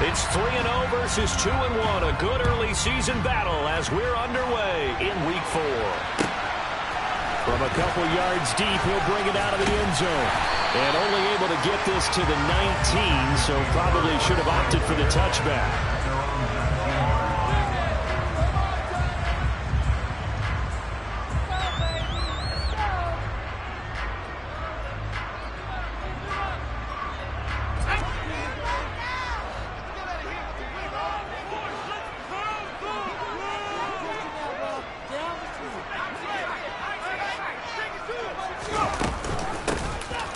It's 3-0 versus 2-1. A good early season battle as we're underway in Week 4. From a couple yards deep, he'll bring it out of the end zone. And only able to get this to the 19, so probably should have opted for the touchback.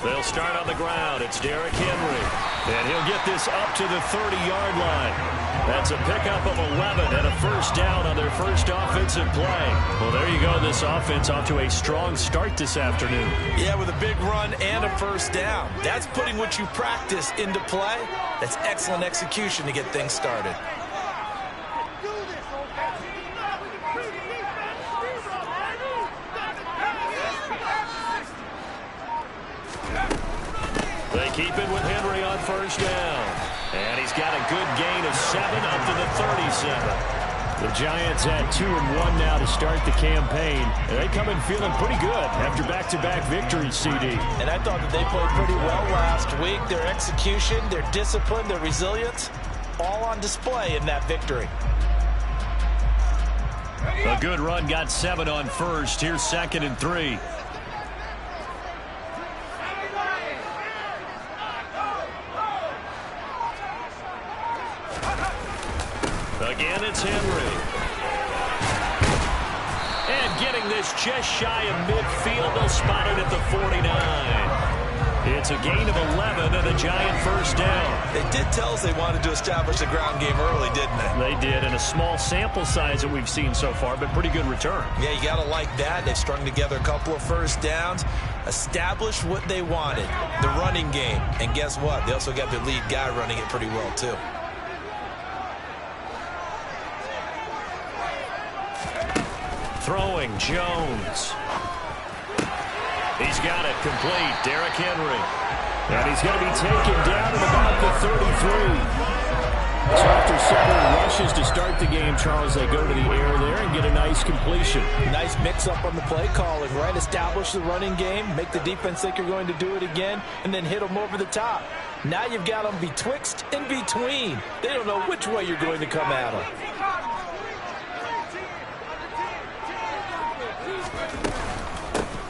They'll start on the ground. It's Derrick Henry. And he'll get this up to the 30-yard line. That's a pickup of 11 and a first down on their first offensive play. Well, there you go. This offense off to a strong start this afternoon. Yeah, with a big run and a first down. That's putting what you practice into play. That's excellent execution to get things started. They keep it with Henry on first down. And he's got a good gain of 7 up to the 37. The Giants at 2-1 now to start the campaign. And they come in feeling pretty good after back-to-back victories, CD. And I thought that they played pretty well last week. Their execution, their discipline, their resilience, all on display in that victory. A good run got 7 on first. Here's 2nd and 3. Again, it's Henry. And getting this just shy of midfield. They'll spot it at the 49. It's a gain of 11 and a Giant first down. They did tell us they wanted to establish the ground game early, didn't they? They did, and a small sample size that we've seen so far, but pretty good return. Yeah, you got to like that. They've strung together a couple of first downs, established what they wanted, the running game. And guess what? They also got their lead guy running it pretty well, too. Throwing, Jones. He's got it complete. Derrick Henry. And he's going to be taken down at about the 33. So after several rushes to start the game, Charles, they go to the air there and get a nice completion. Nice mix-up on the play calling, right? Establish the running game, make the defense think you're going to do it again, and then hit them over the top. Now you've got them betwixt and between. They don't know which way you're going to come at them.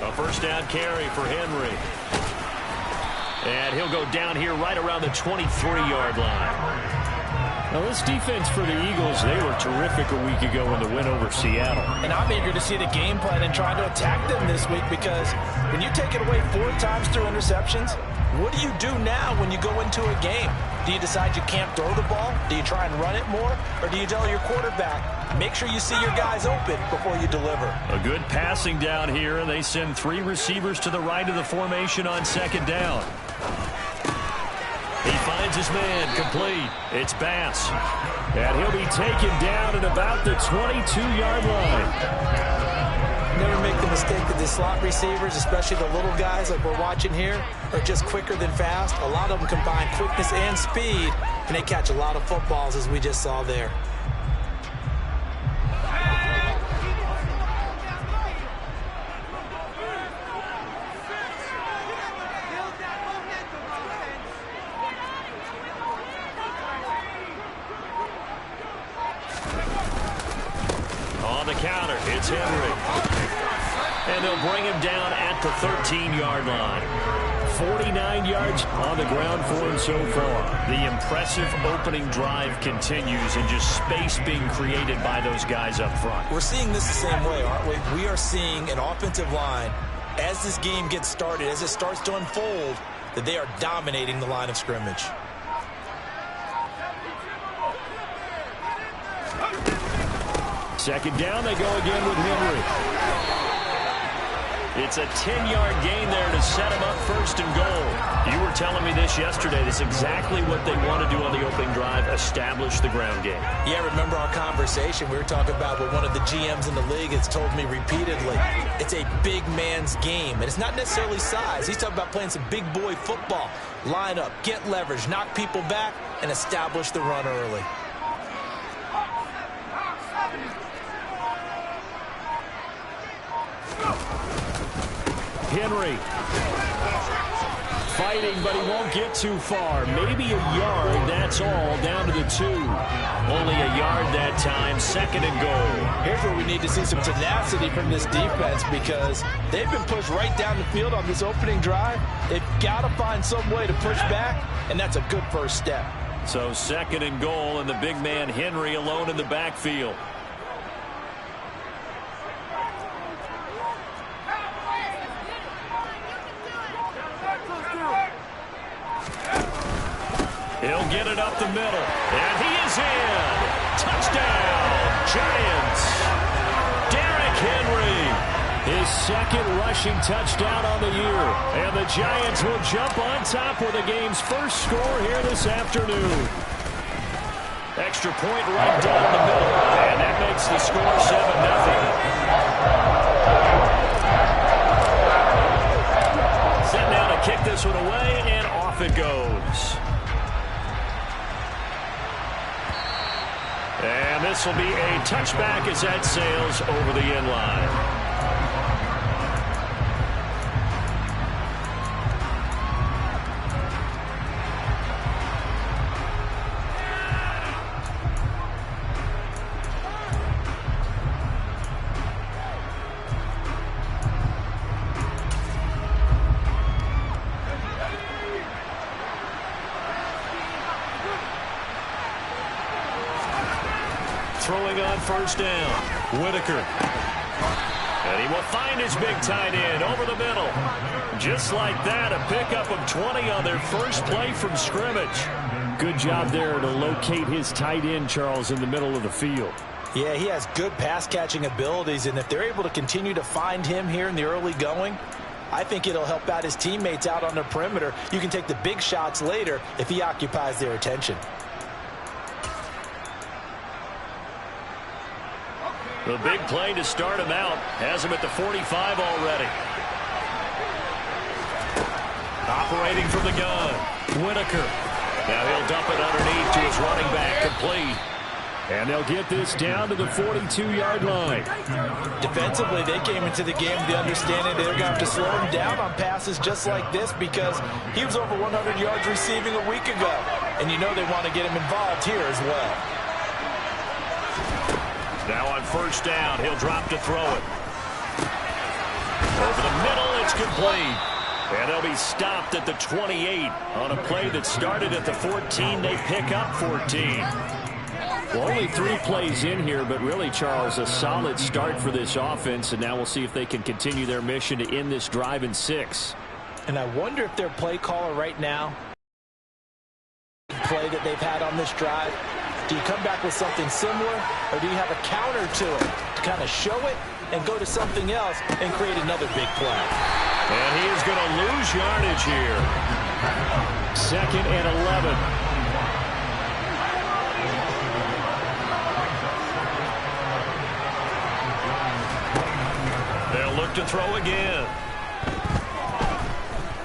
A first down carry for Henry. And he'll go down here right around the 23-yard line. Now, this defense for the Eagles, they were terrific a week ago in the win over Seattle. And I'm eager to see the game plan and trying to attack them this week, because when you take it away 4 times through interceptions, what do you do now when you go into a game? Do you decide you can't throw the ball? Do you try and run it more? Or do you tell your quarterback, make sure you see your guys open before you deliver? A good passing down here, and they send 3 receivers to the right of the formation on 2nd down. He finds his man, complete. It's Bass. And he'll be taken down at about the 22-yard line. Never make the mistake that the slot receivers, especially the little guys like we're watching here, are just quicker than fast. A lot of them combine quickness and speed, and they catch a lot of footballs, as we just saw there. On the counter, it's Henry. And they'll bring him down at the 13-yard line. 49 yards on the ground for him so far. The impressive opening drive continues, and just space being created by those guys up front. We're seeing this the same way, aren't we? We are seeing an offensive line, as this game gets started, as it starts to unfold, that they are dominating the line of scrimmage. Second down, they go again with Henry. It's a 10-yard gain there to set him up first and goal. You were telling me this yesterday. That's exactly what they want to do on the opening drive, establish the ground game. Yeah, remember our conversation. We were talking about what one of the GMs in the league has told me repeatedly. It's a big man's game, and it's not necessarily size. He's talking about playing some big boy football. Line up, get leverage, knock people back, and establish the run early. Henry fighting, but he won't get too far. Maybe a yard, that's all, down to the 2. Only a yard that time, second and goal. Here's where we need to see some tenacity from this defense because they've been pushed right down the field on this opening drive. They've got to find some way to push back, and that's a good first step. So second and goal, and the big man Henry alone in the backfield. He'll get it up the middle, and he is in. Touchdown, Giants. Derrick Henry, his second rushing touchdown on the year. And the Giants will jump on top with the game's first score here this afternoon. Extra point right down the middle, and that makes the score 7-0. Setting down to kick this one away, and off it goes. And this will be a touchback as that sails over the end line. Throwing on first down, Whitaker. And he will find his big tight end over the middle. Just like that, a pickup of 20 on their first play from scrimmage. Good job there to locate his tight end, Charles, in the middle of the field. Yeah, he has good pass-catching abilities, and if they're able to continue to find him here in the early going, I think it'll help out his teammates out on the perimeter. You can take the big shots later if he occupies their attention. The big play to start him out has him at the 45 already. Operating from the gun, Whitaker. Now he'll dump it underneath to his running back, complete. And they'll get this down to the 42-yard line. Defensively, they came into the game with the understanding they're going to have to slow him down on passes just like this because he was over 100 yards receiving a week ago. And you know they want to get him involved here as well. Now on first down, he'll drop to throw it. Over the middle, it's complete. And they'll be stopped at the 28 on a play that started at the 14. They pick up 14. Well, only 3 plays in here, but really, Charles, a solid start for this offense. And now we'll see if they can continue their mission to end this drive in 6. And I wonder if their play caller right now, play that they've had on this drive, do you come back with something similar, or do you have a counter to it to kind of show it and go to something else and create another big play? And he is going to lose yardage here. 2nd and 11. They'll look to throw again.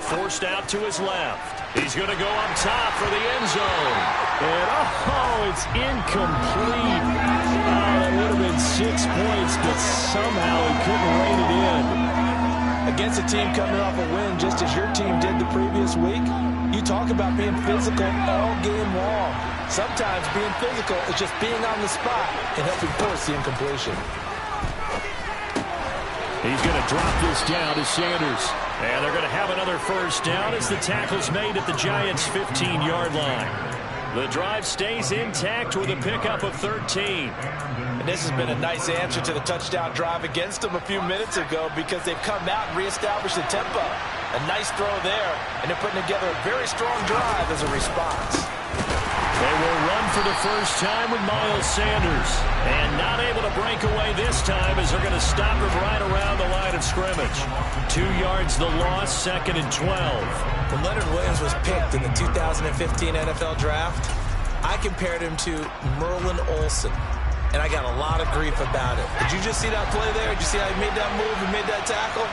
Forced out to his left. He's going to go up top for the end zone. And, oh, it's incomplete. That would have been 6 points, but somehow he couldn't rein it in. Against a team coming off a win just as your team did the previous week, you talk about being physical all game long. Sometimes being physical is just being on the spot and helping force the incompletion. He's going to drop this down to Sanders. And they're going to have another first down as the tackle's made at the Giants' 15-yard line. The drive stays intact with a pickup of 13. And this has been a nice answer to the touchdown drive against them a few minutes ago because they've come out and reestablished the tempo. A nice throw there, and they're putting together a very strong drive as a response. They will run for the first time with Miles Sanders. And not able to break away this time as they're going to stop him right around the line of scrimmage. 2 yards the loss, 2nd and 12. When Leonard Williams was picked in the 2015 NFL Draft, I compared him to Merlin Olsen. And I got a lot of grief about it. Did you just see that play there? Did you see how he made that move and made that tackle?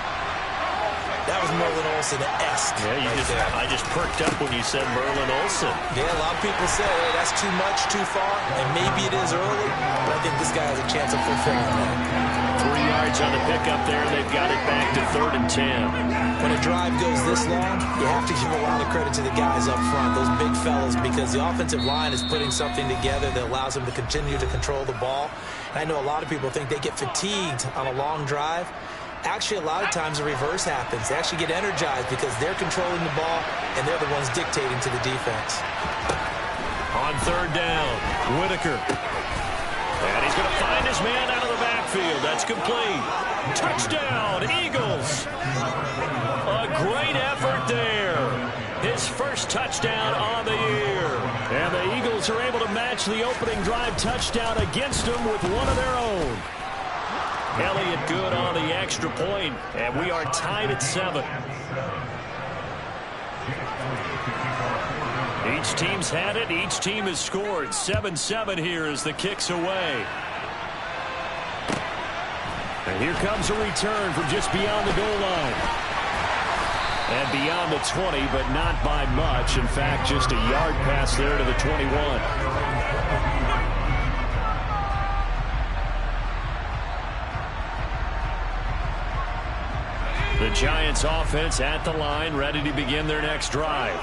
That was Merlin Olsen-esque. Yeah, I just perked up when you said Merlin Olsen. Yeah, a lot of people say, hey, that's too much, too far, and maybe it is early, but I think this guy has a chance of fulfilling that. 3 yards on the pickup there. They've got it back to 3rd and 10. When a drive goes this long, you have to give a lot of credit to the guys up front, those big fellas, because the offensive line is putting something together that allows them to continue to control the ball. And I know a lot of people think they get fatigued on a long drive. Actually, a lot of times the reverse happens. They actually get energized because they're controlling the ball, and they're the ones dictating to the defense. On 3rd down, Whitaker. And he's going to find his man out of the backfield. That's complete. Touchdown, Eagles. A great effort there. His first touchdown on the year. And the Eagles are able to match the opening drive touchdown against them with one of their own. Elliott good on the extra point, and we are tied at 7. Each team's had it. Each team has scored. 7-7 here as the kick's away. And here comes a return from just beyond the goal line. And beyond the 20, but not by much. In fact, just a yard pass there to the 21. The Giants offense at the line, ready to begin their next drive.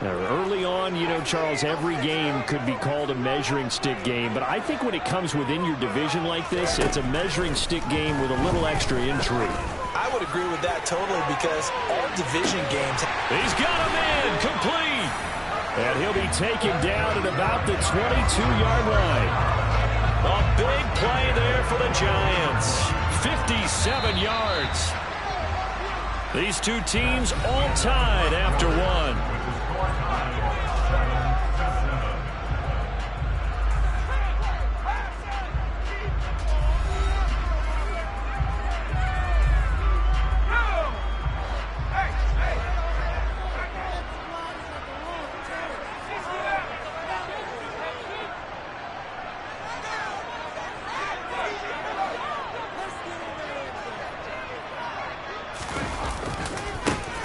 Now, early on, you know, Charles, every game could be called a measuring stick game, but I think when it comes within your division like this, it's a measuring stick game with a little extra intrigue. I would agree with that totally because all division games... He's got him in, complete! And he'll be taken down at about the 22-yard line. A big play there for the Giants. 57 yards. These two teams all tied after one.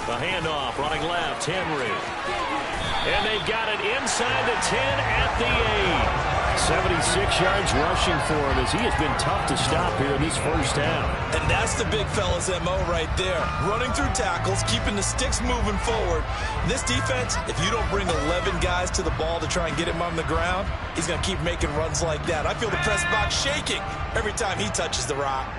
The handoff, running left, Henry. And they got it inside the 10 at the 8. 76 yards rushing for him as he has been tough to stop here in this first half. And that's the big fella's MO right there. Running through tackles, keeping the sticks moving forward. This defense, if you don't bring 11 guys to the ball to try and get him on the ground, he's going to keep making runs like that. I feel the press box shaking every time he touches the rock.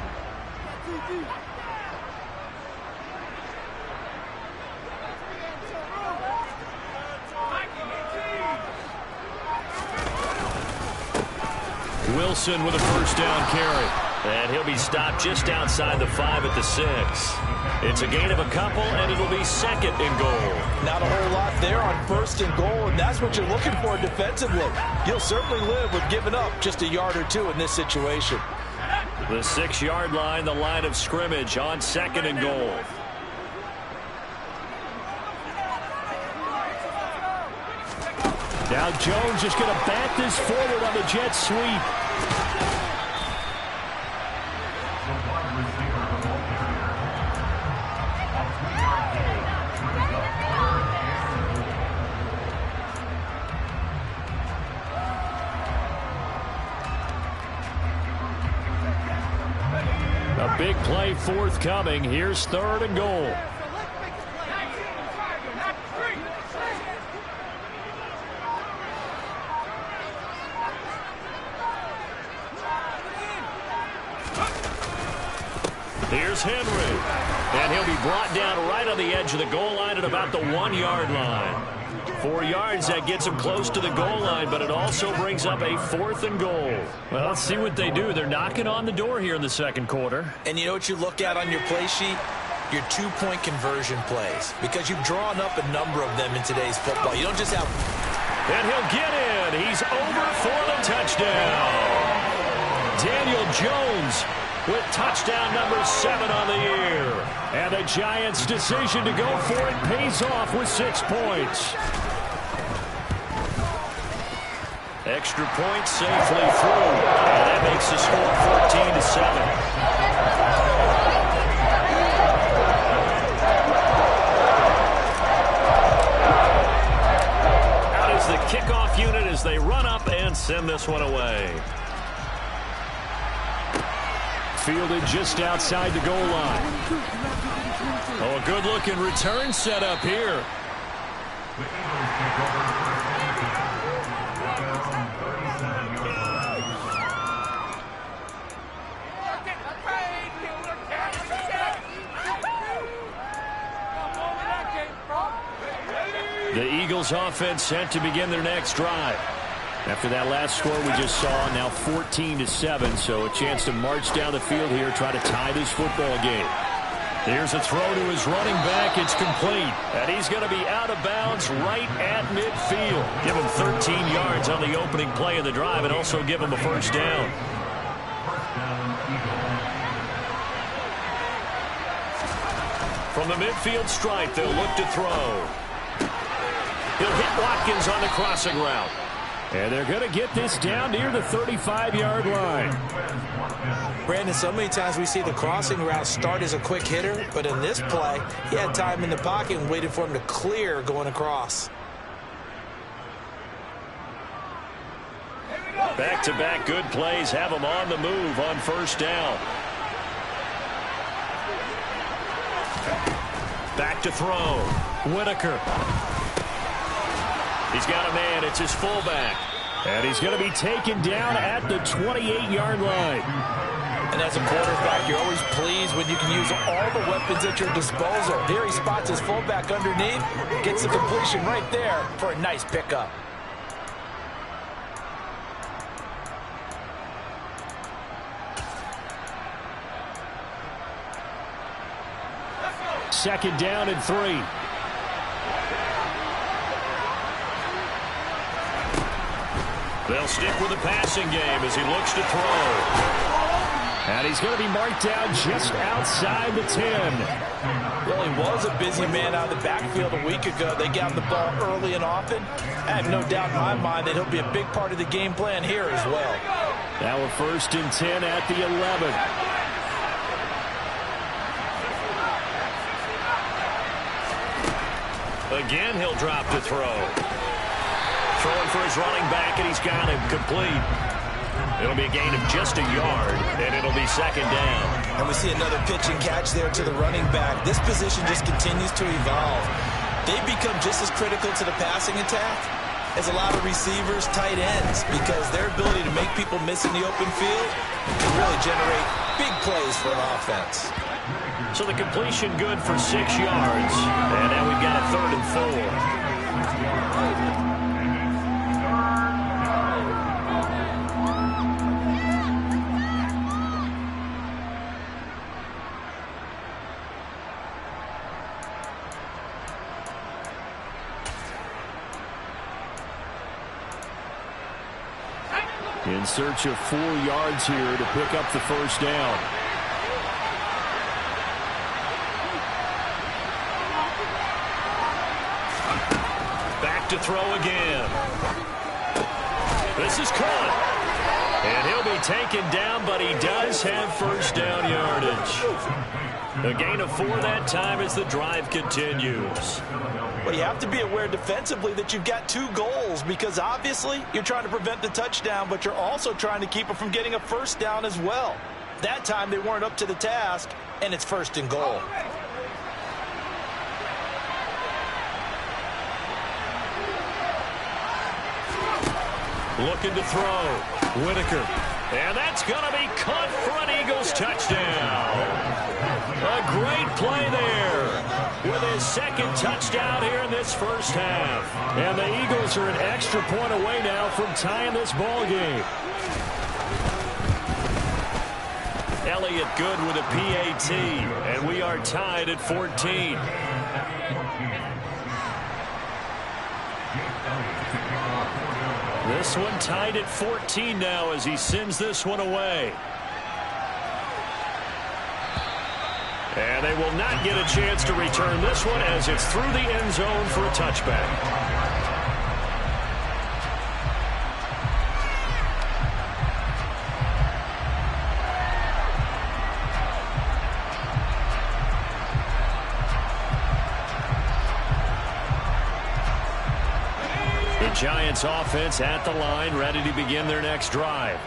Wilson with a first down carry. And he'll be stopped just outside the 5 at the 6. It's a gain of a couple, and it'll be 2nd and goal. Not a whole lot there on 1st and goal, and that's what you're looking for defensively. You'll certainly live with giving up just a yard or two in this situation. The 6-yard line, the line of scrimmage on 2nd and goal. Now Jones just going to bat this forward on the jet sweep. A big play forthcoming. Here's 3rd and goal. Here's Henry. And he'll be brought down right on the edge of the goal line at about the 1-yard line. 4 yards, that gets him close to the goal line, but it also brings up a 4th and goal. Well, let's see what they do. They're knocking on the door here in the 2nd quarter. And you know what you look at on your play sheet? Your 2-point conversion plays. Because you've drawn up a number of them in today's football. You don't just have... And he'll get in. He's over for the touchdown. Daniel Jones with touchdown number 7 on the year. And the Giants' decision to go for it pays off with 6 points. Extra point safely through. And that makes the score 14-7. Out is the kickoff unit as they run up and send this one away. Fielded just outside the goal line. Oh, a good-looking return set up here. The Eagles offense set to begin their next drive. After that last score we just saw, now 14-7, so a chance to march down the field here, try to tie this football game. Here's a throw to his running back. It's complete, and he's going to be out of bounds right at midfield. Give him 13 yards on the opening play of the drive and also give him a first down. From the midfield stripe, they'll look to throw. He'll hit Watkins on the crossing route. And they're going to get this down near the 35-yard line. Brandon, so many times we see the crossing route start as a quick hitter, but in this play, he had time in the pocket and waited for him to clear going across. Back-to-back good plays have him on the move on first down. Back to throw. Whitaker. He's got a man. It's his fullback. And he's going to be taken down at the 28-yard line. And as a quarterback, you're always pleased when you can use all the weapons at your disposal. Here he spots his fullback underneath, gets the completion right there for a nice pickup. Second down and 3. They'll stick with the passing game as he looks to throw. And he's going to be marked down just outside the 10. Well, he was a busy man out of the backfield a week ago. They got him the ball early and often. I have no doubt in my mind that he'll be a big part of the game plan here as well. Now a 1st and 10 at the 11. Again, he'll drop to throw. Throwing for his running back, and he's got him complete. It'll be a gain of just a yard, and it'll be second down. And we see another pitch and catch there to the running back. This position just continues to evolve. They've become just as critical to the passing attack as a lot of receivers, tight ends, because their ability to make people miss in the open field can really generate big plays for an offense. So the completion good for 6 yards, and now we've got a 3rd and 4. In search of 4 yards here to pick up the first down. Back to throw again. This is caught. And he'll be taken down, but he does have first down yardage. A gain of 4 that time as the drive continues. Well, you have to be aware defensively that you've got 2 goals because obviously you're trying to prevent the touchdown, but you're also trying to keep it from getting a first down as well. That time they weren't up to the task, and it's 1st and goal. Looking to throw. Whitaker. And that's going to be caught for an Eagles touchdown. A great play there with his 2nd touchdown here in this first half. And the Eagles are an extra point away now from tying this ball game. Elliott good with a PAT, and we are tied at 14. This one tied at 14 now as he sends this one away. And they will not get a chance to return this one as it's through the end zone for a touchback. Giants offense at the line, ready to begin their next drive.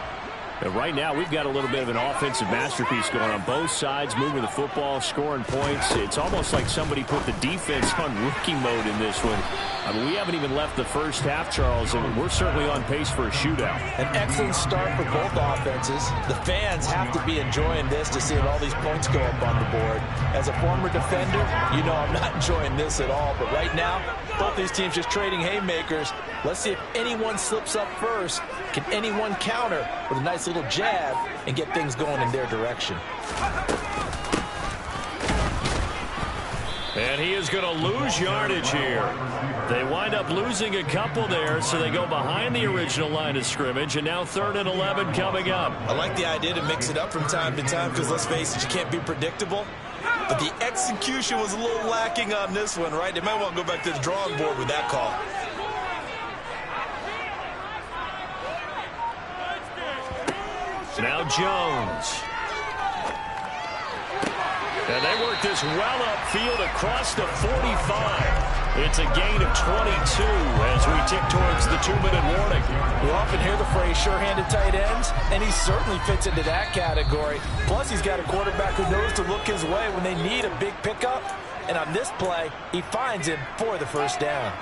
And right now, we've got a little bit of an offensive masterpiece going on both sides, moving the football, scoring points. It's almost like somebody put the defense on rookie mode in this one. I mean, we haven't even left the first half, Charles, and we're certainly on pace for a shootout. An excellent start for both offenses. The fans have to be enjoying this to see all these points go up on the board. As a former defender, you know I'm not enjoying this at all. But right now, both these teams just trading haymakers. Let's see if anyone slips up first. Can anyone counter with a nice little jab and get things going in their direction? And he is going to lose yardage here. They wind up losing a couple there, so they go behind the original line of scrimmage, and now 3rd and 11 coming up. I like the idea to mix it up from time to time because, let's face it, you can't be predictable. But the execution was a little lacking on this one, right? They might want to go back to the drawing board with that call. Now Jones. And they work this well upfield across the 45. It's a gain of 22 as we tick towards the 2-minute warning. You often hear the phrase sure-handed tight ends, and he certainly fits into that category. Plus, he's got a quarterback who knows to look his way when they need a big pickup. And on this play, he finds him for the first down.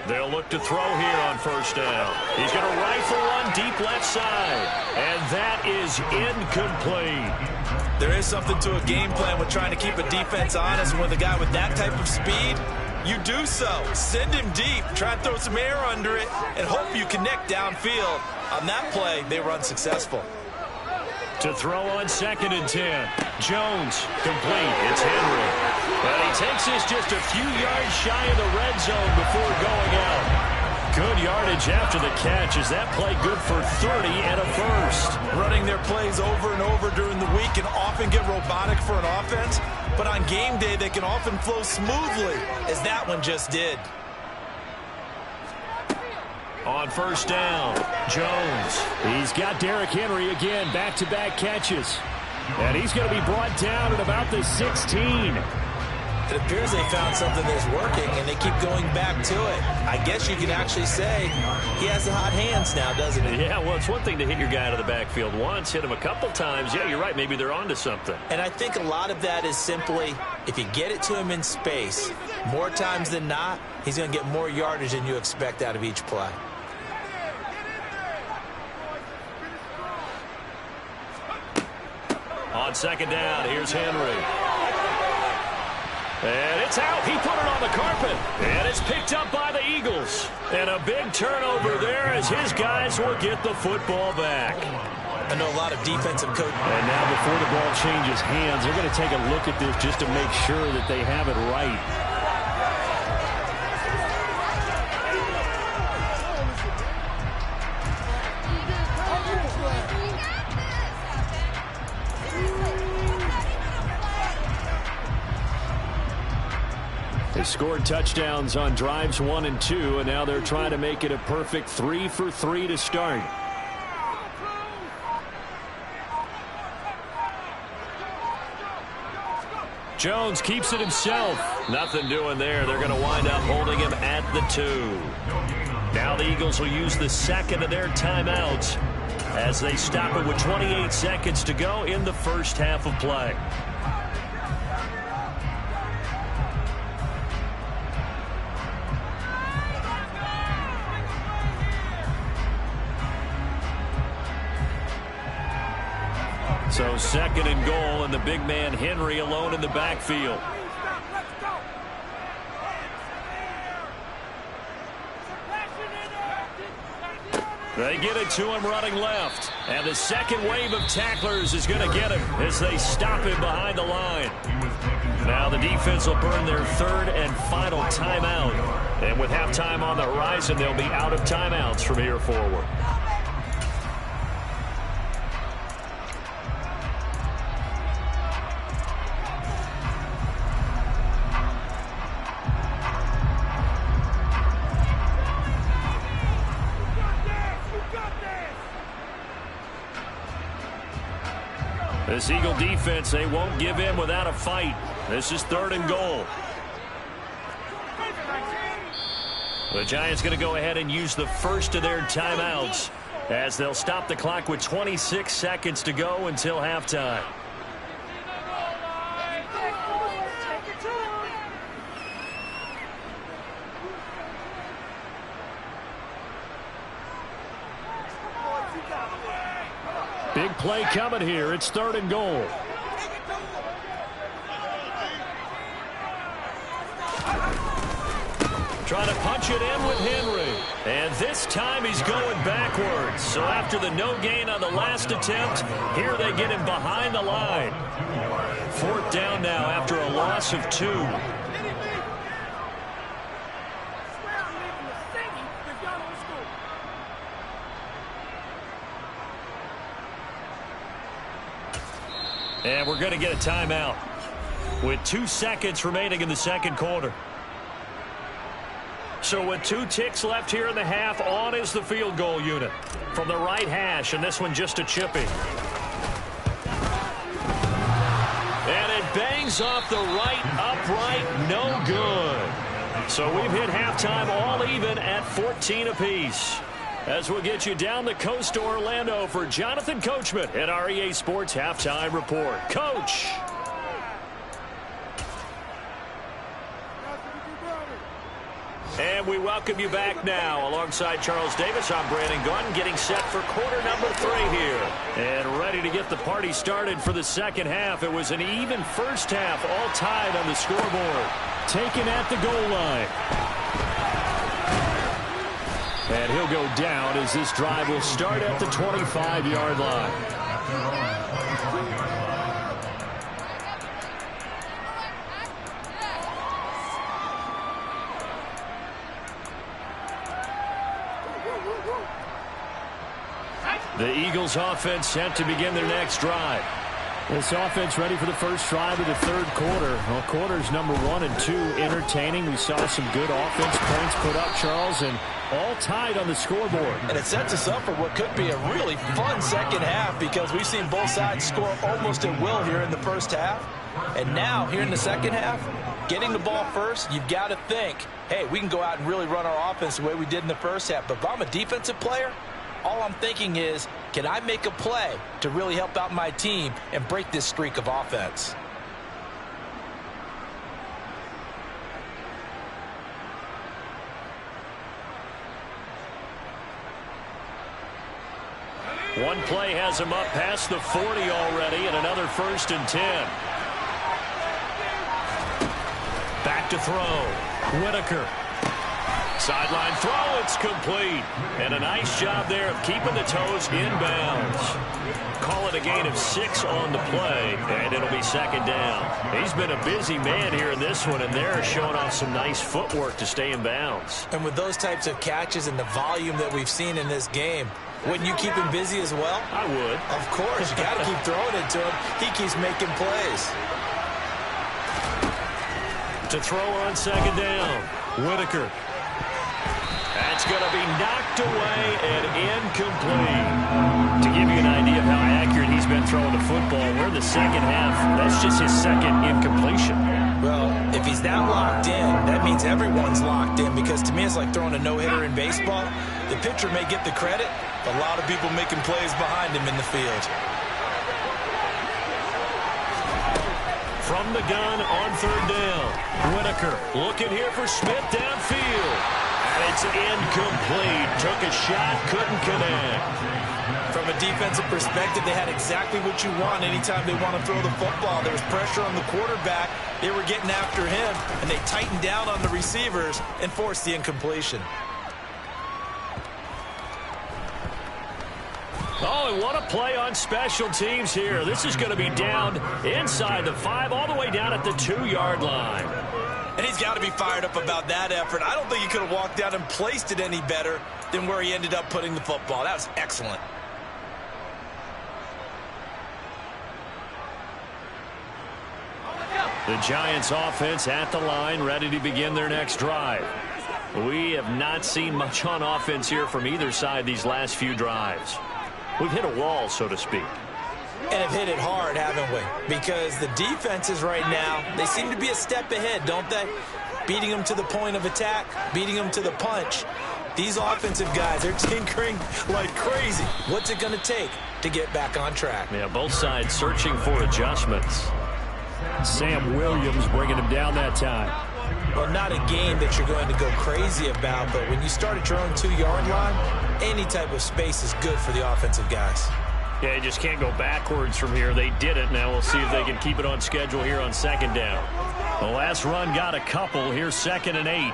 They'll look to throw here on first down. He's going to rifle one deep left side. And that is incomplete. There is something to a game plan with trying to keep a defense honest. With a guy with that type of speed, you do so. Send him deep. Try and throw some air under it and hope you connect downfield. On that play, they were unsuccessful. To throw on 2nd and 10. Jones, complete. It's Henry. But he takes this just a few yards shy of the red zone before going out. Good yardage after the catch. Is that play good for 30 and a first? Running their plays over and over during the week can often get robotic for an offense, but on game day they can often flow smoothly, as that one just did. On first down, Jones. He's got Derrick Henry again, back-to-back catches. And he's going to be brought down at about the 16. It appears they found something that's working, and they keep going back to it. I guess you could actually say he has the hot hands now, doesn't he? Yeah, well, it's one thing to hit your guy out of the backfield once, hit him a couple times. Yeah, you're right. Maybe they're onto something. And I think a lot of that is simply if you get it to him in space, more times than not, he's going to get more yardage than you expect out of each play. On 2nd down, here's Henry. And it's out. He put it on the carpet. And it's picked up by the Eagles. And a big turnover there as his guys will get the football back. I know a lot of defensive coaches. And now before the ball changes hands, they're going to take a look at this just to make sure that they have it right. They scored touchdowns on drives 1 and 2, and now they're trying to make it a perfect 3 for 3 to start. Jones keeps it himself. Nothing doing there. They're going to wind up holding him at the 2. Now the Eagles will use the second of their timeouts as they stop it with 28 seconds to go in the first half of play. So 2nd and goal, and the big man Henry alone in the backfield. They get it to him running left. And the second wave of tacklers is going to get him as they stop him behind the line. Now the defense will burn their third and final timeout. And with halftime on the horizon, they'll be out of timeouts from here forward. This Eagle defense, they won't give in without a fight. This is 3rd and goal. The Giants going to go ahead and use the first of their timeouts as they'll stop the clock with 26 seconds to go until halftime. Big play coming here. It's 3rd and goal. Trying to punch it in with Henry. And this time he's going backwards. So after the no gain on the last attempt, here they get him behind the line. 4th down now after a loss of 2. And we're going to get a timeout with 2 seconds remaining in the second quarter. So with 2 ticks left here in the half, on is the field goal unit from the right hash, and this one just a chippy. And it bangs off the right upright, no good. So we've hit halftime all even at 14 apiece. As we'll get you down the coast to Orlando for Jonathan Coachman at our EA Sports Halftime Report. Coach. And we welcome you back now. Alongside Charles Davis, I'm Brandon Gunn, getting set for quarter number 3 here. And ready to get the party started for the second half. It was an even first half, all tied on the scoreboard. Taken at the goal line. And he'll go down as this drive will start at the 25-yard line. The Eagles offense set to begin their next drive. This offense ready for the first drive of the third quarter. Well, quarters number 1 and 2 entertaining. We saw some good offense points put up, Charles, and all tied on the scoreboard. And it sets us up for what could be a really fun second half because we've seen both sides score almost at will here in the first half. And now, here in the second half, getting the ball first, you've got to think, hey, we can go out and really run our offense the way we did in the first half. But if I'm a defensive player, all I'm thinking is, can I make a play to really help out my team and break this streak of offense? One play has him up past the 40 already, and another 1st and 10. Back to throw. Whitaker. Sideline throw, it's complete. And a nice job there of keeping the toes inbounds. Call it a gain of 6 on the play, and it'll be second down. He's been a busy man here in this one, and they're showing off some nice footwork to stay in bounds. And with those types of catches and the volume that we've seen in this game, wouldn't you keep him busy as well? I would. Of course. You got to keep throwing it to him. He keeps making plays. To throw on second down. Whitaker. That's going to be knocked away and incomplete. To give you an idea of how accurate he's been throwing the football, we're in the second half. That's just his second incompletion. Well, if he's that locked in, that means everyone's locked in because to me it's like throwing a no-hitter in baseball. The pitcher may get the credit, a lot of people making plays behind him in the field. From the gun on third down. Whitaker looking here for Smith downfield. And it's incomplete. Took a shot, couldn't connect. From a defensive perspective, they had exactly what you want anytime they want to throw the football. There was pressure on the quarterback. They were getting after him, and they tightened down on the receivers and forced the incompletion. Oh, and what a play on special teams here. This is going to be down inside the 5, all the way down at the 2-yard line. And he's got to be fired up about that effort. I don't think he could have walked out and placed it any better than where he ended up putting the football. That was excellent. The Giants offense at the line, ready to begin their next drive. We have not seen much on offense here from either side these last few drives. We've hit a wall, so to speak. And have hit it hard, haven't we? Because the defenses right now, they seem to be a step ahead, don't they? Beating them to the point of attack, beating them to the punch. These offensive guys, they're tinkering like crazy. What's it going to take to get back on track? Yeah, both sides searching for adjustments. Sam Williams bringing him down that time. Well, not a game that you're going to go crazy about, but when you start at your own 2-yard line, any type of space is good for the offensive guys. Yeah, you just can't go backwards from here. They did it. Now we'll see if they can keep it on schedule here on 2nd down. The last run got a couple. Here's 2nd and 8.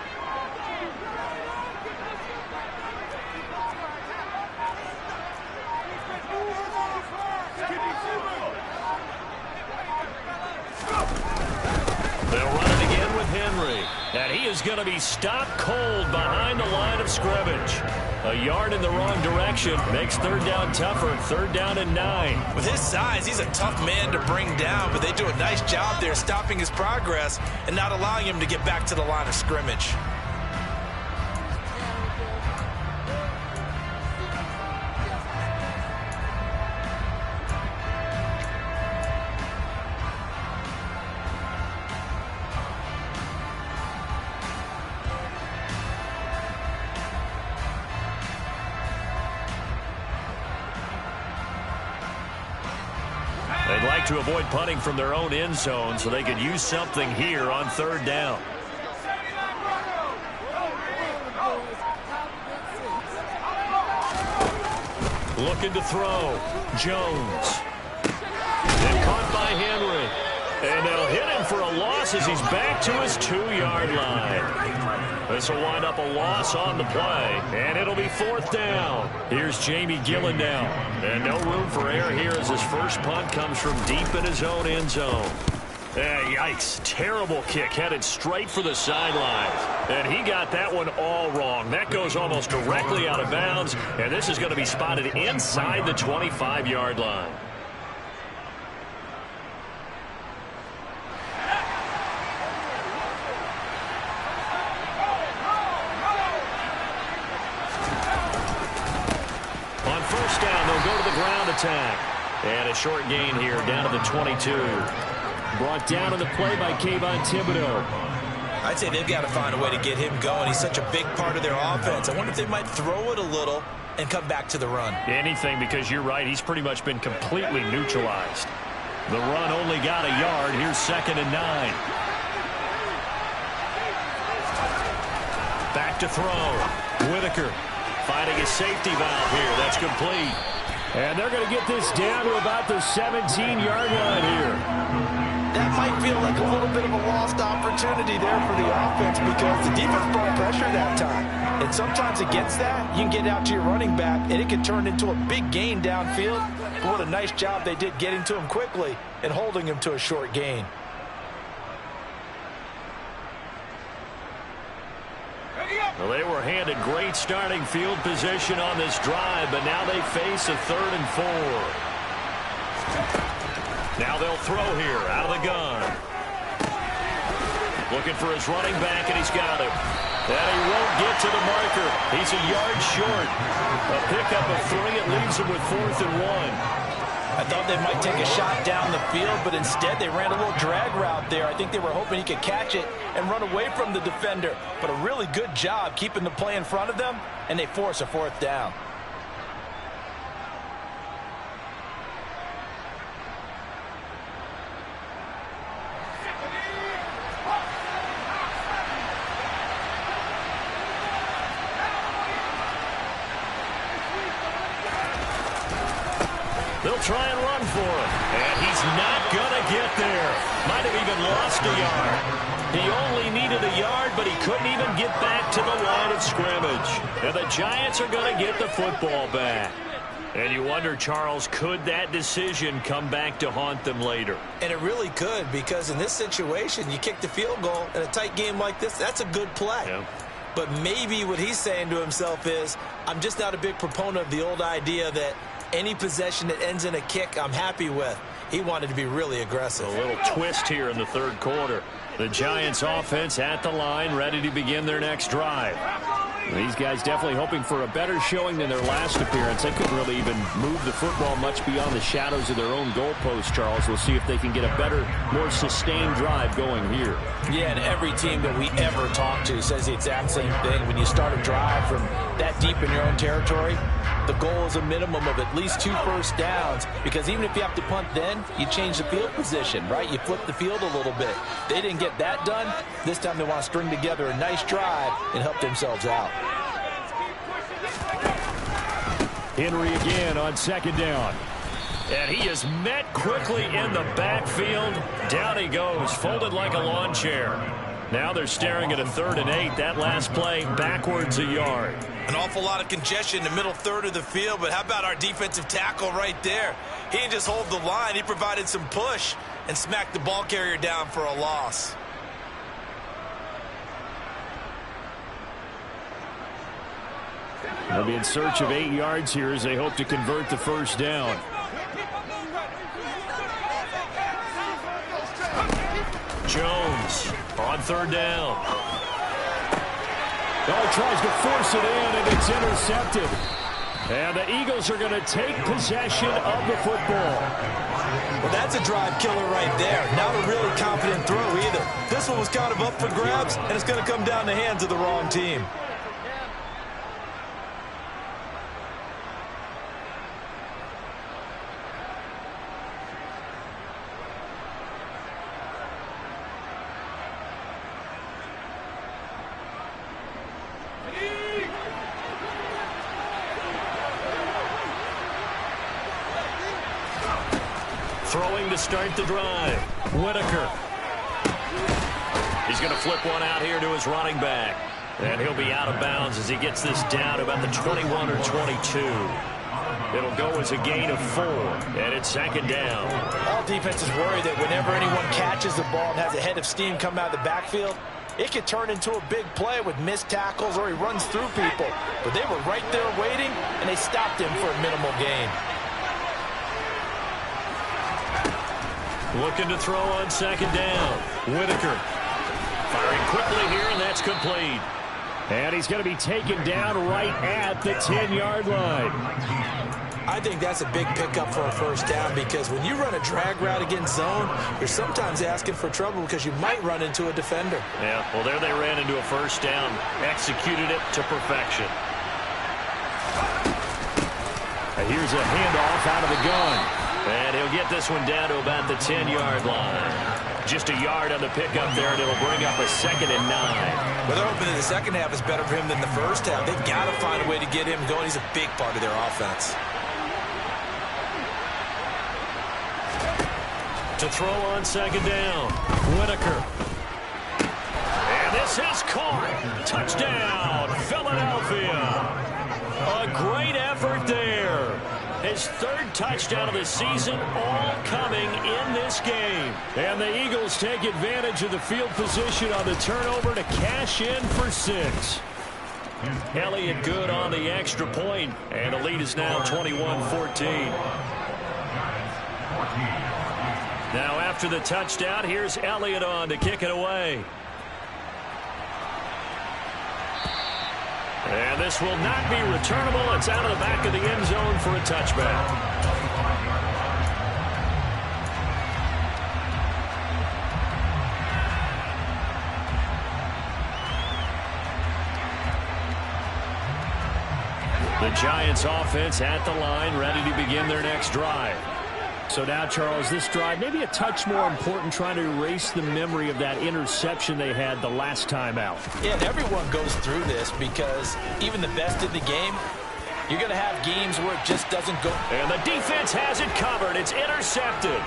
They'll run it again with Henry. And he is going to be stopped cold behind the line of scrimmage. A yard in the wrong direction makes 3rd down tougher. 3rd down and 9. With his size, he's a tough man to bring down, but they do a nice job there stopping his progress and not allowing him to get back to the line of scrimmage. They'd like to avoid punting from their own end zone so they could use something here on 3rd down. Looking to throw. Jones. And caught by Henry. And they'll hit him for a loss as he's back to his 2-yard line. This will wind up a loss on the play. And it'll be 4th down. Here's Jamie Gillen now. And no room for error here as his first punt comes from deep in his own end zone. Yikes. Terrible kick headed straight for the sidelines. And he got that one all wrong. That goes almost directly out of bounds. And this is going to be spotted inside the 25-yard line. On 1st down, they'll go to the ground attack. And a short gain here down to the 22. Brought down on the play by Kayvon Thibodeau. I'd say they've got to find a way to get him going. He's such a big part of their offense. I wonder if they might throw it a little and come back to the run. Anything, because you're right. He's pretty much been completely neutralized. The run only got a yard. Here's 2nd and 9. Back to throw. Whitaker finding a safety valve here. That's complete. And they're going to get this down to about the 17-yard line here. That might feel like a little bit of a lost opportunity there for the offense because the defense brought pressure that time. And sometimes against that, you can get out to your running back, and it can turn into a big gain downfield. But what a nice job they did getting to him quickly and holding him to a short gain. Well, they were handed great starting field position on this drive, but now they face a 3rd and 4. Now they'll throw here out of the gun. Looking for his running back, and he's got him. And he won't get to the marker. He's a yard short. A pickup of 3. It leaves him with 4th and 1. I thought they might take a shot down the field, but instead they ran a little drag route there. I think they were hoping he could catch it and run away from the defender. But a really good job keeping the play in front of them, and they force a 4th down. They'll try and run for him. And he's not going to get there. Might have even lost a yard. He only needed a yard, but he couldn't even get back to the line of scrimmage. And the Giants are going to get the football back. And you wonder, Charles, could that decision come back to haunt them later? And it really could, because in this situation, you kick the field goal in a tight game like this, that's a good play. Yeah. But maybe what he's saying to himself is, I'm just not a big proponent of the old idea that any possession that ends in a kick I'm happy with. He wanted to be really aggressive. A little twist here in the third quarter. The Giants offense at the line, ready to begin their next drive. These guys definitely hoping for a better showing than their last appearance. They couldn't really even move the football much beyond the shadows of their own goalpost, Charles. We'll see if they can get a better, more sustained drive going here. Yeah, and every team that we ever talk to says the exact same thing. When you start a drive from that deep in your own territory, the goal is a minimum of at least 2 first downs, because even if you have to punt then, you change the field position, right? You flip the field a little bit. They didn't get that done. This time they want to string together a nice drive and help themselves out. Henry again on second down. And he is met quickly in the backfield. Down he goes, folded like a lawn chair. Now they're staring at a 3rd and 8. That last play backwards a yard. An awful lot of congestion in the middle third of the field, but how about our defensive tackle right there? He didn't just hold the line. He provided some push and smacked the ball carrier down for a loss. They'll be in search of 8 yards here as they hope to convert the first down. Jones on 3rd down. Oh, tries to force it in, and it's intercepted. And the Eagles are going to take possession of the football. Well, that's a drive killer right there. Not a really confident throw either. This one was kind of up for grabs, and it's going to come down the hands of the wrong team. Throwing to start the drive. Whitaker. He's going to flip one out here to his running back. And he'll be out of bounds as he gets this down to about the 21 or 22. It'll go as a gain of 4. And it's 2nd down. All defenses worry that whenever anyone catches the ball and has a head of steam come out of the backfield, it could turn into a big play with missed tackles or he runs through people. But they were right there waiting, and they stopped him for a minimal gain. Looking to throw on 2nd down. Whitaker firing quickly here, and that's complete. And he's going to be taken down right at the 10-yard line. I think that's a big pickup for a first down, because when you run a drag route against zone, you're sometimes asking for trouble because you might run into a defender. Yeah, well, there they ran into a first down. Executed it to perfection. And here's a handoff out of the gun. And he'll get this one down to about the 10-yard line. Just a yard on the pickup there, and it'll bring up a 2nd and 9. Well, they're hoping that the second half is better for him than the first half. They've got to find a way to get him going. He's a big part of their offense. To throw on 2nd down, Whitaker. And this is caught. Touchdown, Philadelphia. A great effort there. His 3rd touchdown of the season, all coming in this game. And the Eagles take advantage of the field position on the turnover to cash in for 6. Elliott good on the extra point, and the lead is now 21-14. Now after the touchdown, here's Elliott on to kick it away. And this will not be returnable. It's out of the back of the end zone for a touchback. The Giants offense at the line, ready to begin their next drive. So now, Charles, this drive maybe a touch more important, trying to erase the memory of that interception they had the last time out. Yeah, and everyone goes through this, because even the best in the game, you're going to have games where it just doesn't go. And the defense has it covered. It's intercepted.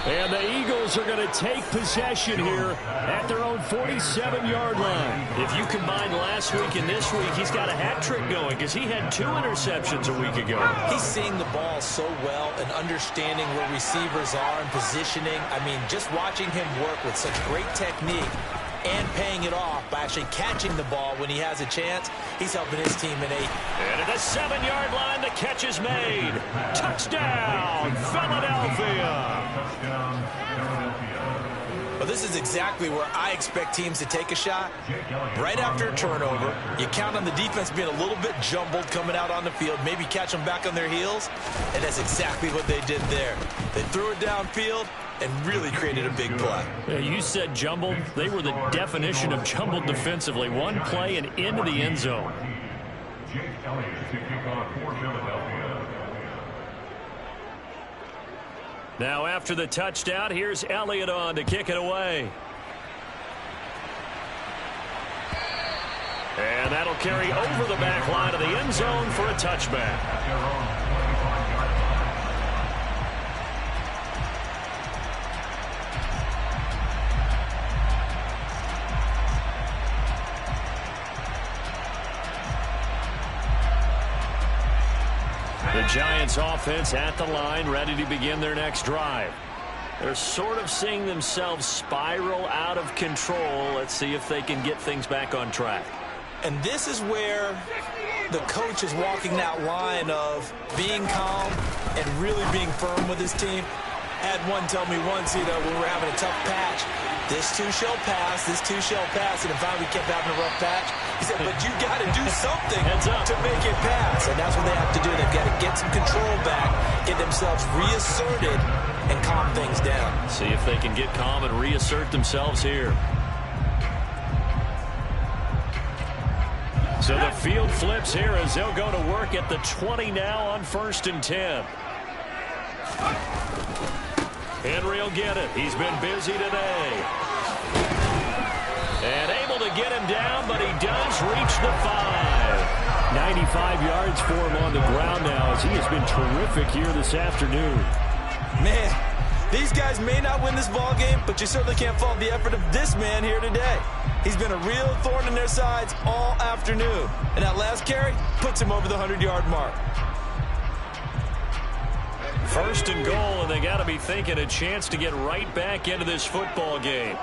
And the Eagles are going to take possession here at their own 47-yard line. If you combine last week and this week, he's got a hat trick going because he had 2 interceptions a week ago. He's seeing the ball so well and understanding where receivers are and positioning. I mean, just watching him work with such great technique and paying it off by actually catching the ball when he has a chance, he's helping his team in 8. And at the 7-yard line, the catch is made. Touchdown, Philadelphia. Well, this is exactly where I expect teams to take a shot. Right after a turnover, you count on the defense being a little bit jumbled coming out on the field, maybe catch them back on their heels, and that's exactly what they did there. They threw it downfield and really created a big play. Yeah, you said jumbled. They were the definition of jumbled defensively. One play and into the end zone. Now after the touchdown, here's Elliott on to kick it away. And that'll carry over the back line of the end zone for a touchback. The Giants offense at the line, ready to begin their next drive. They're sort of seeing themselves spiral out of control. Let's see if they can get things back on track. And this is where the coach is walking that line of being calm and really being firm with his team. Had one tell me once, when we were having a tough patch, this too shall pass, this too shall pass, and finally we kept having a rough patch. He said, but you got to do something to make it pass, and that's what they have to do. They've got to get some control back, get themselves reasserted, and calm things down. See if they can get calm and reassert themselves here. So the field flips here as they'll go to work at the 20 now on 1st and 10. Henry will get it. He's been busy today. And able to get him down, but he does reach the 5. 95 yards for him on the ground now as he has been terrific here this afternoon. Man, these guys may not win this ball game, but you certainly can't fault the effort of this man here today. He's been a real thorn in their sides all afternoon. And that last carry puts him over the 100-yard mark. 1st and goal, and they got to be thinking a chance to get right back into this football game.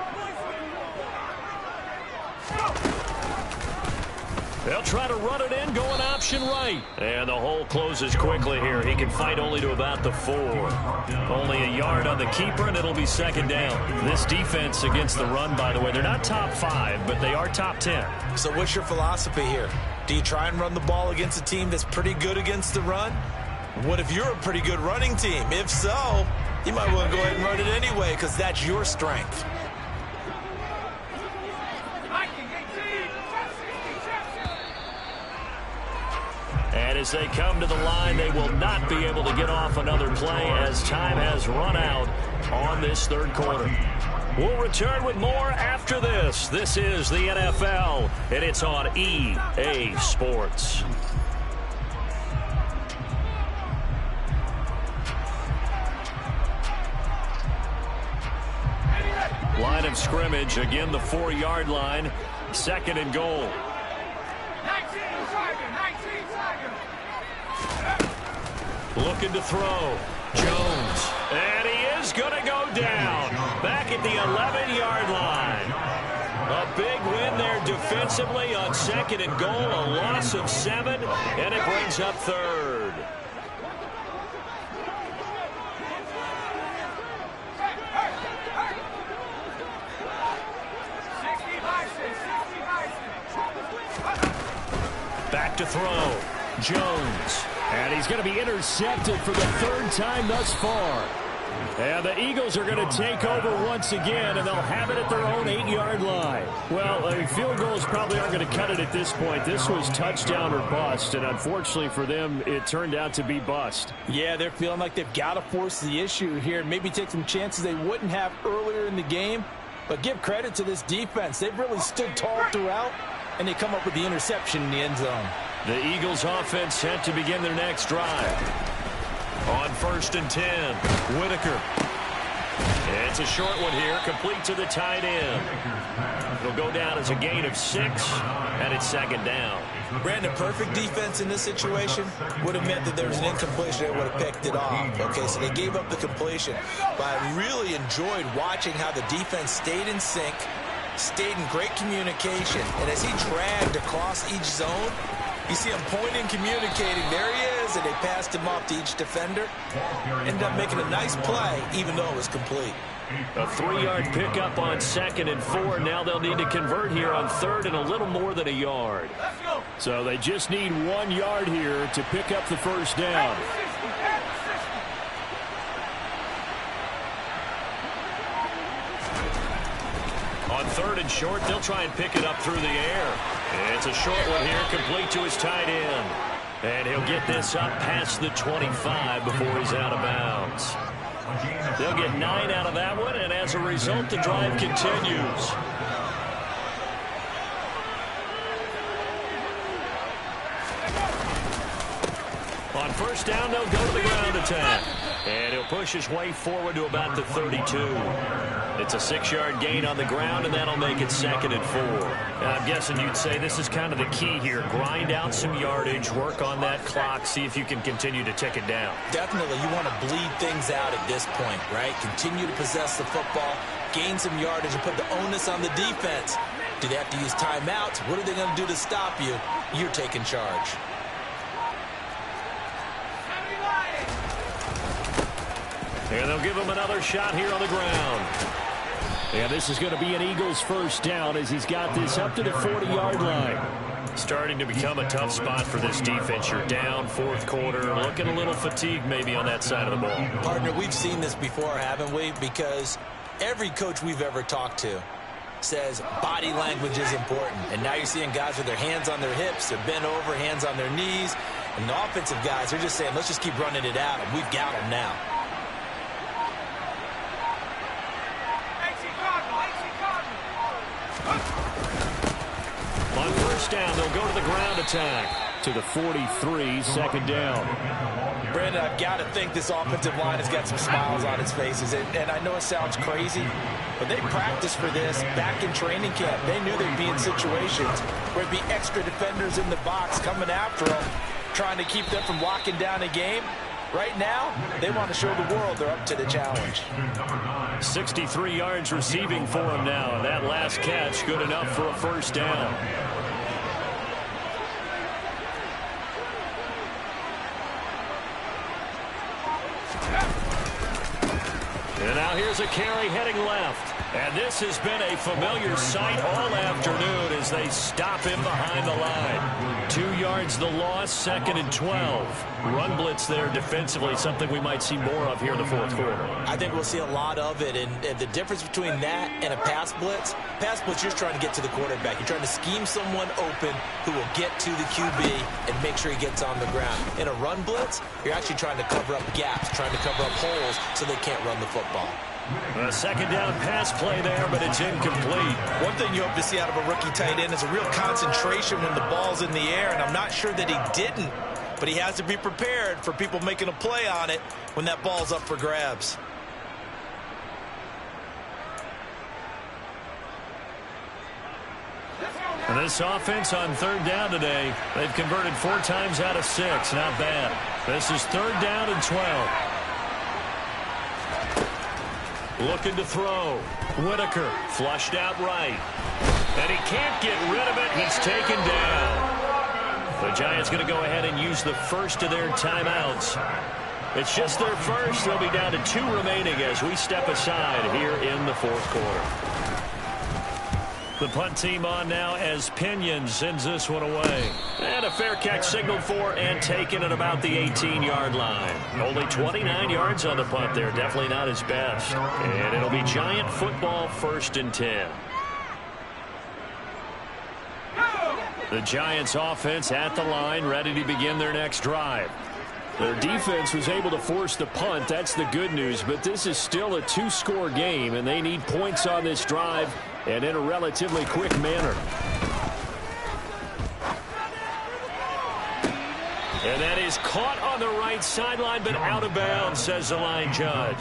They'll try to run it in, going option right. And the hole closes quickly here. He can fight only to about the 4. Only a yard on the keeper, and it'll be 2nd down. This defense against the run, by the way, they're not top 5, but they are top 10. So what's your philosophy here? Do you try and run the ball against a team that's pretty good against the run? What if you're a pretty good running team? If so, you might want to go ahead and run it anyway because that's your strength. And as they come to the line, they will not be able to get off another play as time has run out on this 3rd quarter. We'll return with more after this. This is the NFL, and it's on EA Sports. Line of scrimmage, again the 4-yard line, 2nd and goal. Looking to throw. Jones. And he is going to go down. Back at the 11-yard line. A big win there defensively on 2nd and goal. A loss of 7, and it brings up 3rd. Back to throw. Jones. And he's going to be intercepted for the 3rd time thus far. And the Eagles are going to take over once again, and they'll have it at their own 8-yard line. Well, field goals probably aren't going to cut it at this point. This was touchdown or bust, and unfortunately for them, it turned out to be bust. Yeah, they're feeling like they've got to force the issue here and maybe take some chances they wouldn't have earlier in the game. But give credit to this defense. They've really stood tall throughout, and they come up with the interception in the end zone. The Eagles offense set to begin their next drive. On 1st and 10, Whitaker. It's a short one here, complete to the tight end. It'll go down as a gain of 6, and it's second down. Brandon, perfect defense in this situation would have meant that there was an incompletion. They would have picked it off. Okay, so they gave up the completion. But I really enjoyed watching how the defense stayed in sync, stayed in great communication. And as he dragged across each zone, you see him pointing, communicating. There he is, and they passed him off to each defender. Ended up making a nice play, even though it was complete. A 3-yard pickup on 2nd and 4. Now they'll need to convert here on 3rd and a little more than a yard. So they just need 1 yard here to pick up the first down. On 3rd and short, they'll try and pick it up through the air. It's a short one here, complete to his tight end. And he'll get this up past the 25 before he's out of bounds. They'll get 9 out of that one, and as a result, the drive continues. On first down, they'll go to the ground attack. And he'll push his way forward to about the 32. It's a 6-yard gain on the ground, and that'll make it 2nd and 4. I'm guessing you'd say this is kind of the key here. Grind out some yardage, work on that clock, see if you can continue to tick it down. Definitely, you want to bleed things out at this point, right? Continue to possess the football, gain some yardage, and put the onus on the defense. Do they have to use timeouts? What are they going to do to stop you? You're taking charge. And they'll give him another shot here on the ground. And this is going to be an Eagles first down as he's got this up to the 40-yard line. Starting to become a tough spot for this defense. You're down 4th quarter, looking a little fatigued maybe on that side of the ball. Partner, we've seen this before, haven't we? Because every coach we've ever talked to says body language is important. And now you're seeing guys with their hands on their hips, they're bent over, hands on their knees. And the offensive guys are just saying, let's just keep running it out, and we've got them now. On first down, they'll go to the ground attack to the 43, 2nd down. Brandon, I've got to think this offensive line has got some smiles on its faces. And I know it sounds crazy, but they practiced for this back in training camp. They knew they'd be in situations where there'd be extra defenders in the box coming after them, trying to keep them from locking down a game. Right now, they want to show the world they're up to the challenge. 63 yards receiving for him now. That last catch good enough for a first down. And now here's a carry heading left. And this has been a familiar sight all afternoon as they stop him behind the line. 2 yards the loss, 2nd and 12. Run blitz there defensively, something we might see more of here in the 4th quarter. I think we'll see a lot of it. And the difference between that and a pass blitz, you're just trying to get to the quarterback. You're trying to scheme someone open who will get to the QB and make sure he gets on the ground. In a run blitz, you're actually trying to cover up gaps, trying to cover up holes so they can't run the football. A 2nd down pass play there, but it's incomplete. One thing you hope to see out of a rookie tight end is a real concentration when the ball's in the air, and I'm not sure that he didn't, but he has to be prepared for people making a play on it when that ball's up for grabs. And this offense on 3rd down today, they've converted 4 times out of 6. Not bad. This is 3rd down and 12. Looking to throw. Whitaker flushed out right. And he can't get rid of it. He's taken down. The Giants going to go ahead and use the first of their timeouts. It's just their first. They'll be down to 2 remaining as we step aside here in the 4th quarter. The punt team on now as Pinion sends this one away. And a fair catch signaled for and taken at about the 18-yard line. Only 29 yards on the punt there. Definitely not his best. And it'll be Giant football 1st and 10. The Giants offense at the line, ready to begin their next drive. Their defense was able to force the punt. That's the good news. But this is still a 2-score game, and they need points on this drive and in a relatively quick manner. And that is caught on the right sideline, but out of bounds, says the line judge.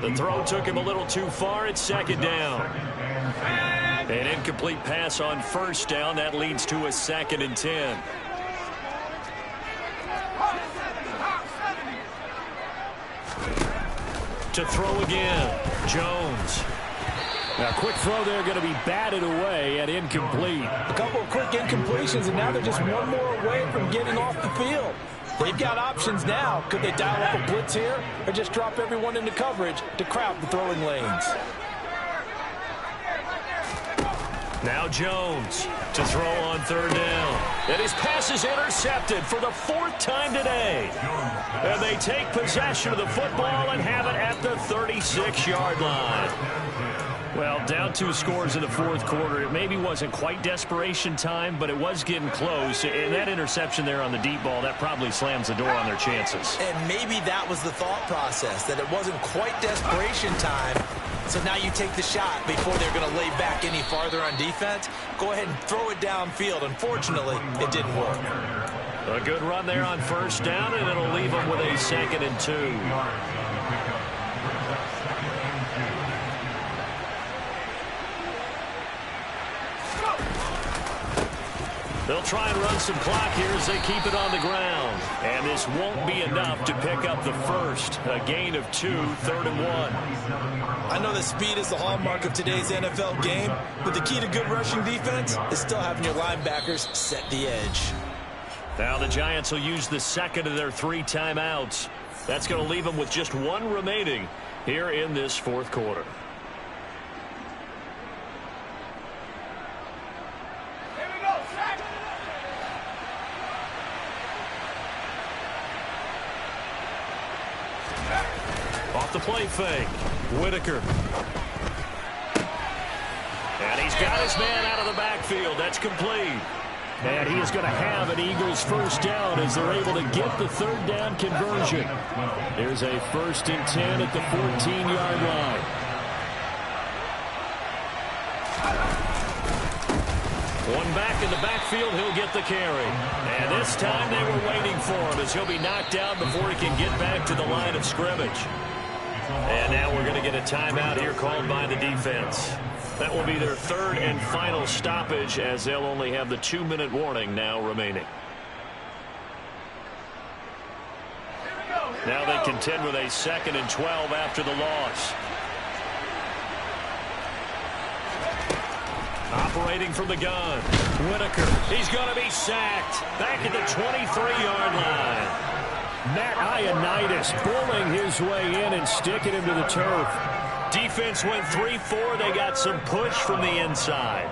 The throw took him a little too far. It's second down. An incomplete pass on first down. That leads to a 2nd and 10. To throw again, Jones. Now, quick throw there, going to be batted away and incomplete. A couple of quick incompletions, and now they're just one more away from getting off the field. They've got options now. Could they dial up a blitz here or just drop everyone into coverage to crowd the throwing lanes? Now Jones to throw on 3rd down. And his pass is intercepted for the 4th time today. And they take possession of the football and have it at the 36-yard line. Well, down 2 scores in the 4th quarter. It maybe wasn't quite desperation time, but it was getting close. And that interception there on the deep ball, that probably slams the door on their chances. And maybe that was the thought process, that it wasn't quite desperation time. So now you take the shot before they're going to lay back any farther on defense. Go ahead and throw it downfield. Unfortunately, it didn't work. A good run there on 1st down, and it'll leave them with a 2nd and 2. They'll try and run some clock here as they keep it on the ground. And this won't be enough to pick up the first. A gain of 2, 3rd and 1. I know that speed is the hallmark of today's NFL game, but the key to good rushing defense is still having your linebackers set the edge. Now the Giants will use the 2nd of their 3 timeouts. That's going to leave them with just 1 remaining here in this 4th quarter. Off the play fake. Whitaker. And he's got his man out of the backfield. That's complete. And he is going to have an Eagles 1st down as they're able to get the 3rd down conversion. There's a 1st and 10 at the 14-yard line. One back in the backfield, he'll get the carry. And this time they were waiting for him as he'll be knocked down before he can get back to the line of scrimmage. And now we're going to get a timeout here called by the defense. That will be their 3rd and final stoppage as they'll only have the 2-minute warning now remaining. Now they contend with a 2nd and 12 after the loss. Operating from the gun. Whitaker. He's going to be sacked. Back at the 23-yard line. Matt Ioannidis bullying his way in and sticking him to the turf. Defense went 3-4. They got some push from the inside.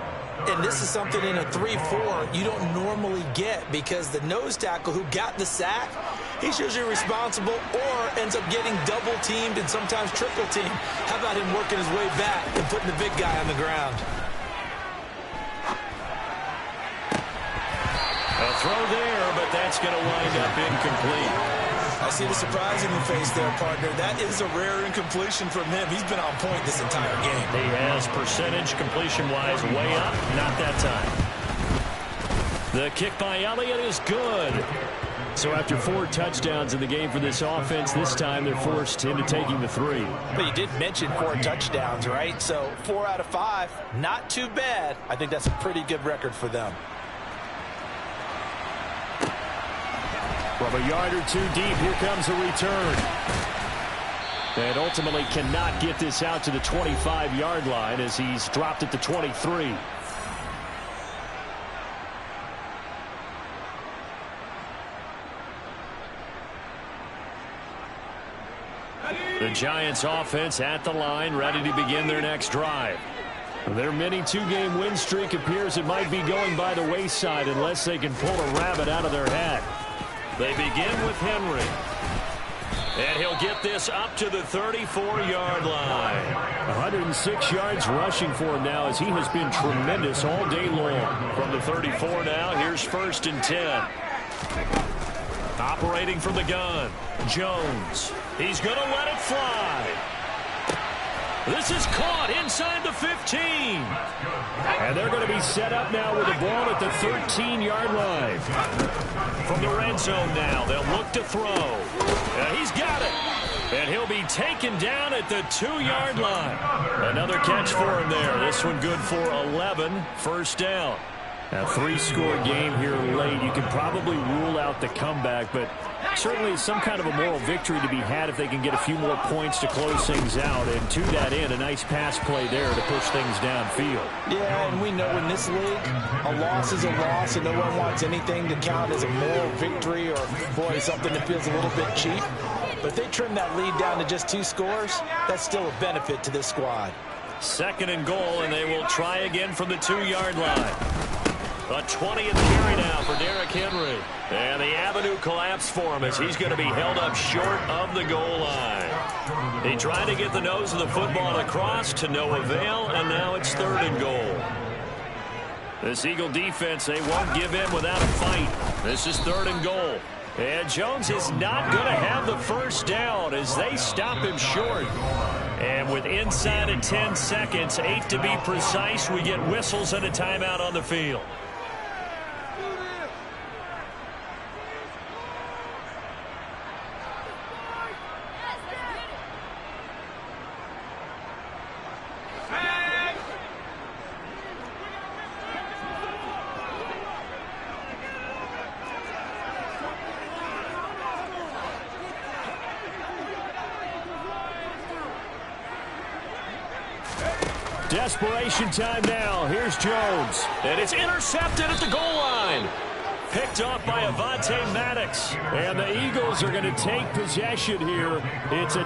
And this is something in a 3-4 you don't normally get because the nose tackle who got the sack, he's usually responsible or ends up getting double-teamed and sometimes triple-teamed. How about him working his way back and putting the big guy on the ground? A throw there, but that's going to wind up incomplete. I see the surprise in your face there, partner. That is a rare incompletion from him. He's been on point this entire game. He has percentage completion-wise way up. Not that time. The kick by Elliott is good. So after 4 touchdowns in the game for this offense, this time they're forced into taking the 3. But you did mention 4 touchdowns, right? So 4 out of 5, not too bad. I think that's a pretty good record for them. From a yard or 2 deep, here comes a return. And ultimately cannot get this out to the 25-yard line as he's dropped at the 23. The Giants offense at the line, ready to begin their next drive. Their mini 2-game win streak appears it might be going by the wayside unless they can pull a rabbit out of their hat. They begin with Henry. And he'll get this up to the 34-yard line. 106 yards rushing for him now as he has been tremendous all day long. From the 34 now, here's 1st and 10. Operating from the gun, Jones. He's going to let it fly. This is caught inside the 15. And they're going to be set up now with the ball at the 13-yard line. From the red zone now, they'll look to throw. He's got it. And he'll be taken down at the 2-yard line. Another catch for him there. This one good for 11, first down. A 3-score game here late. You can probably rule out the comeback, but certainly some kind of a moral victory to be had if they can get a few more points to close things out. And to that end, a nice pass play there to push things downfield. Yeah, and we know in this league, a loss is a loss, and no one wants anything to count as a moral victory or, boy, something that feels a little bit cheap. But if they trim that lead down to just 2 scores, that's still a benefit to this squad. 2nd and goal, and they will try again from the 2-yard line. A 20th carry now for Derrick Henry. And the avenue collapsed for him as he's going to be held up short of the goal line. He tried to get the nose of the football across to no avail, and now it's 3rd and goal. This Eagle defense, they won't give in without a fight. This is 3rd and goal. And Jones is not going to have the first down as they stop him short. And with inside of 10 seconds, 8 to be precise, we get whistles and a timeout on the field. Desperation time now. Here's Jones. And it's intercepted at the goal line. Picked off by Avonte Maddox. And the Eagles are going to take possession here. It's a